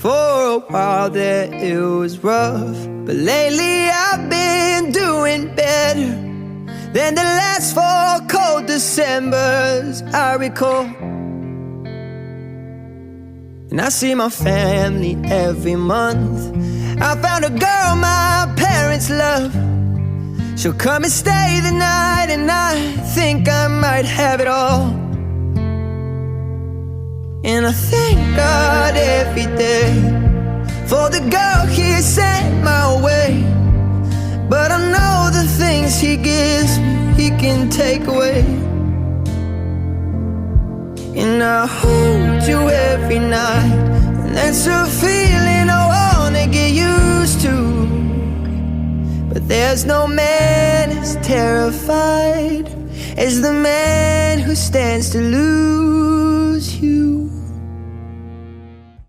For a while there it was rough, but lately I've been doing better than the last 4 cold Decembers I recall. And I see my family every month. I found a girl my parents love. She'll come and stay the night, and I think I might have it all. And I thank God every day for the girl He sent my way. But I know the things He gives me, He can take away. And I hold you every night, and that's a feeling I wanna get used to. But there's no man as terrified as the man who stands to lose you.